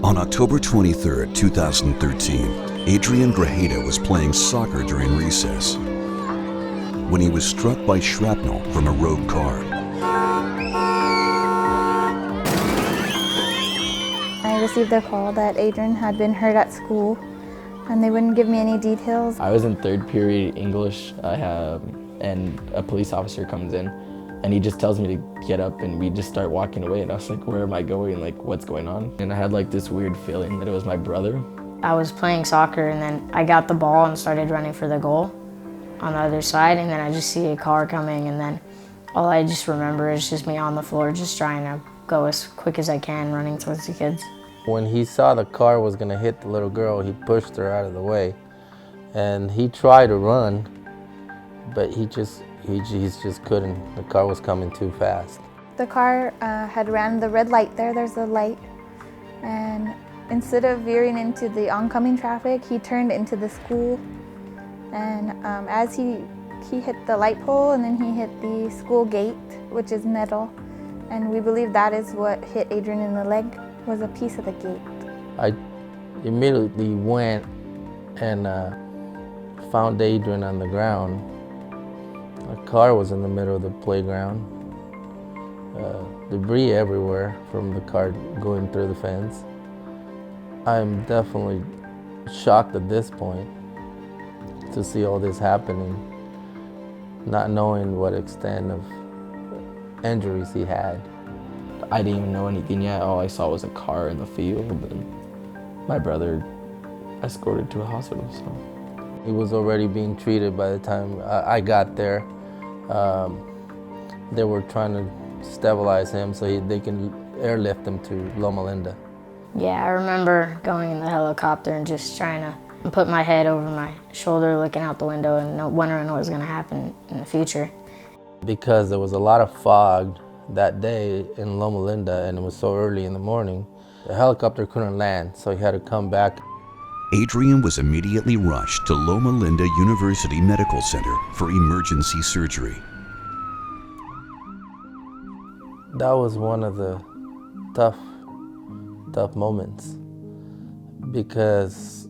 On October 23, 2013, Adrian Grajeda was playing soccer during recess when he was struck by shrapnel from a rogue car. I received a call that Adrian had been hurt at school, and they wouldn't give me any details. I was in third period English, and a police officer comes in, and he just tells me to get up, and we just start walking away, and I was like, where am I going? Like, what's going on? And I had like this weird feeling that it was my brother. I was playing soccer, and then I got the ball and started running for the goal on the other side, and then I just see a car coming, and then all I just remember is just me on the floor just trying to go as quick as I can, running towards the kids. When he saw the car was gonna hit the little girl, he pushed her out of the way, and he tried to run, but he just couldn't. The car was coming too fast. The car had ran the red light there, there's a light, and instead of veering into the oncoming traffic, he turned into the school, and as he hit the light pole, and then he hit the school gate, which is metal, and we believe that is what hit Adrian in the leg, was a piece of the gate. I immediately went and found Adrian on the ground. A car was in the middle of the playground. Debris everywhere from the car going through the fence. I'm definitely shocked at this point to see all this happening, not knowing what extent of injuries he had. I didn't even know anything yet. All I saw was a car in the field, and my brother escorted to a hospital. So he was already being treated by the time I got there. They were trying to stabilize him so they can airlift him to Loma Linda. Yeah, I remember going in the helicopter and just trying to put my head over my shoulder, looking out the window and wondering what was going to happen in the future. Because there was a lot of fog that day in Loma Linda, and it was so early in the morning, the helicopter couldn't land, so he had to come back. Adrian was immediately rushed to Loma Linda University Medical Center for emergency surgery. That was one of the tough moments, because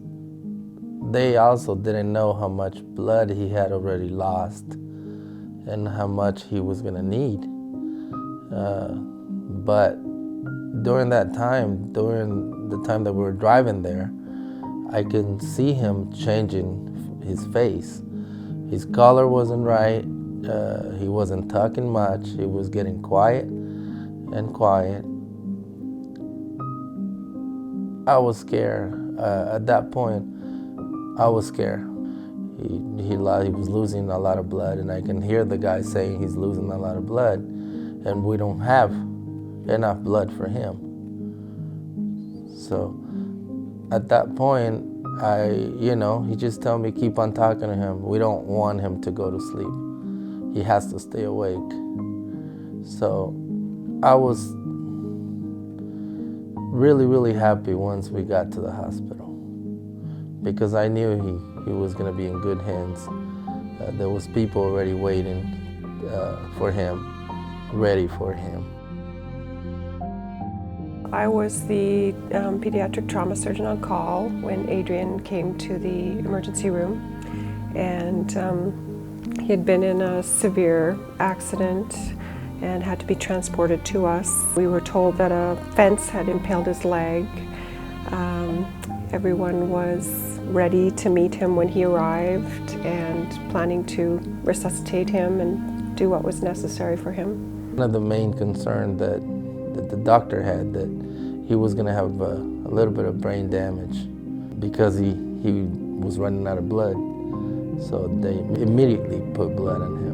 they also didn't know how much blood he had already lost and how much he was gonna need. But during that time, during the time that we were driving there, I can see him changing his face. His color wasn't right, he wasn't talking much, he was getting quiet and quiet. I was scared. At that point, I was scared. He was losing a lot of blood, and I can hear the guy saying he's losing a lot of blood, and we don't have enough blood for him. So at that point, he just told me, keep on talking to him. We don't want him to go to sleep. He has to stay awake. So I was really, really happy once we got to the hospital, because I knew he was going to be in good hands. There was people already waiting for him, ready for him. I was the pediatric trauma surgeon on call when Adrian came to the emergency room, and he had been in a severe accident and had to be transported to us. We were told that a fence had impaled his leg. Everyone was ready to meet him when he arrived and planning to resuscitate him and do what was necessary for him. One of the main concerns that the doctor had, that he was going to have a little bit of brain damage because he was running out of blood. So they immediately put blood on him.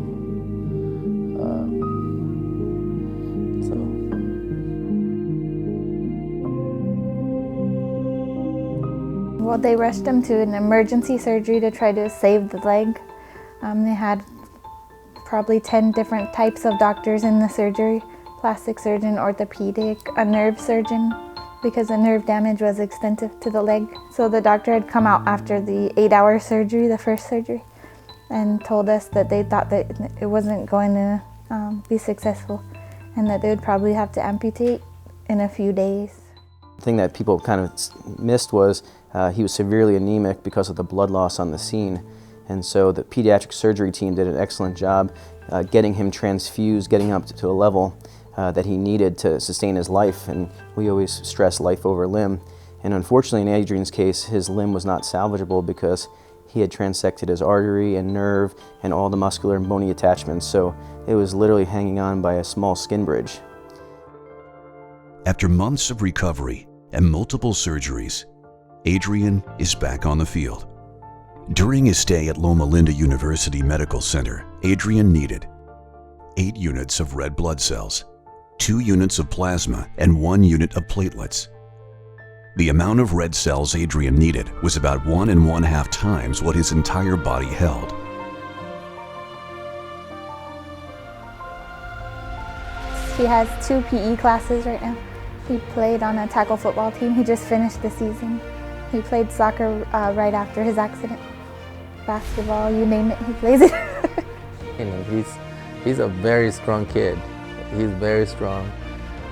Well, they rushed him to an emergency surgery to try to save the leg. They had probably 10 different types of doctors in the surgery: plastic surgeon, orthopedic, a nerve surgeon, because the nerve damage was extensive to the leg. So the doctor had come out after the 8-hour surgery, the first surgery, and told us that they thought that it wasn't going to be successful, and that they would probably have to amputate in a few days. The thing that people kind of missed was he was severely anemic because of the blood loss on the scene. And so the pediatric surgery team did an excellent job getting him transfused, getting up to a level that he needed to sustain his life. And we always stress life over limb. And unfortunately, in Adrian's case, his limb was not salvageable because he had transected his artery and nerve and all the muscular and bony attachments. So it was literally hanging on by a small skin bridge. After months of recovery and multiple surgeries, Adrian is back on the field. During his stay at Loma Linda University Medical Center, Adrian needed 8 units of red blood cells, 2 units of plasma, and 1 unit of platelets. The amount of red cells Adrian needed was about 1 1/2 times what his entire body held. He has 2 PE classes right now. He played on a tackle football team. He just finished the season. He played soccer right after his accident. Basketball, you name it, he plays it. You know, he's a very strong kid. He's very strong.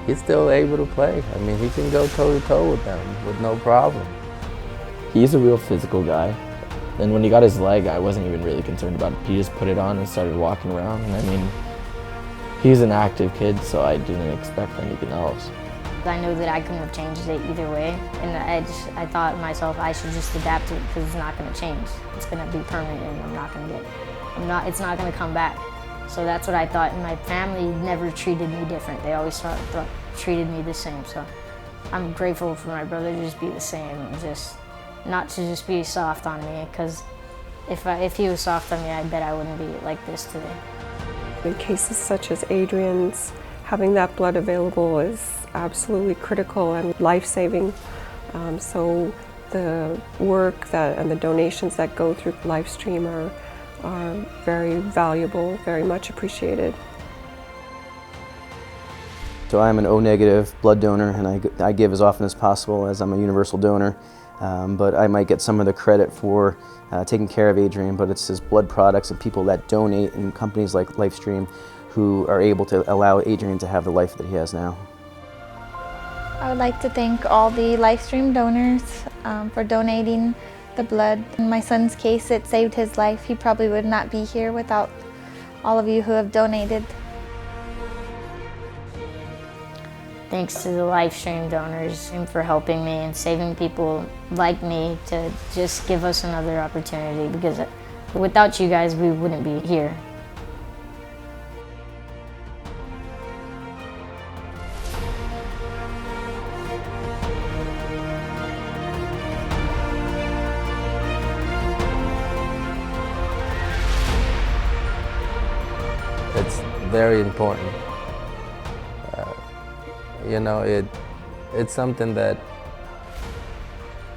He's still able to play. I mean, he can go toe-to-toe with them with no problem. He's a real physical guy. And when he got his leg, I wasn't even really concerned about it. He just put it on and started walking around. And I mean, he's an active kid, so I didn't expect anything else. I knew that I couldn't have changed it either way, and I thought to myself I should just adapt to it because it's not going to change. It's going to be permanent, and it's not going to come back. So that's what I thought, and my family never treated me different. They always treated me the same. So I'm grateful for my brother to just be the same, and just not to just be soft on me, because if he was soft on me, I bet I wouldn't be like this today. In cases such as Adrian's, having that blood available is absolutely critical and life-saving. So the work and the donations that go through LifeStream are very valuable, very much appreciated. So I'm an O-negative blood donor, and I give as often as possible, as I'm a universal donor. But I might get some of the credit for taking care of Adrian, but it's his blood products and people that donate and companies like LifeStream who are able to allow Adrian to have the life that he has now. I would like to thank all the LifeStream donors for donating the blood. In my son's case, it saved his life. He probably would not be here without all of you who have donated. Thanks to the LifeStream donors and for helping me and saving people like me to just give us another opportunity, because without you guys, we wouldn't be here. It's very important. You know, it's something that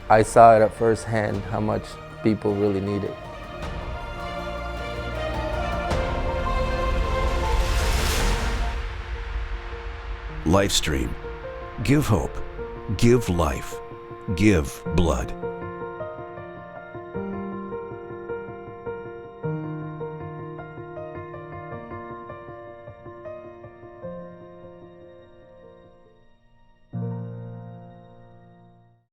I saw it at first hand, how much people really need it. LifeStream. Give hope. Give life. Give blood.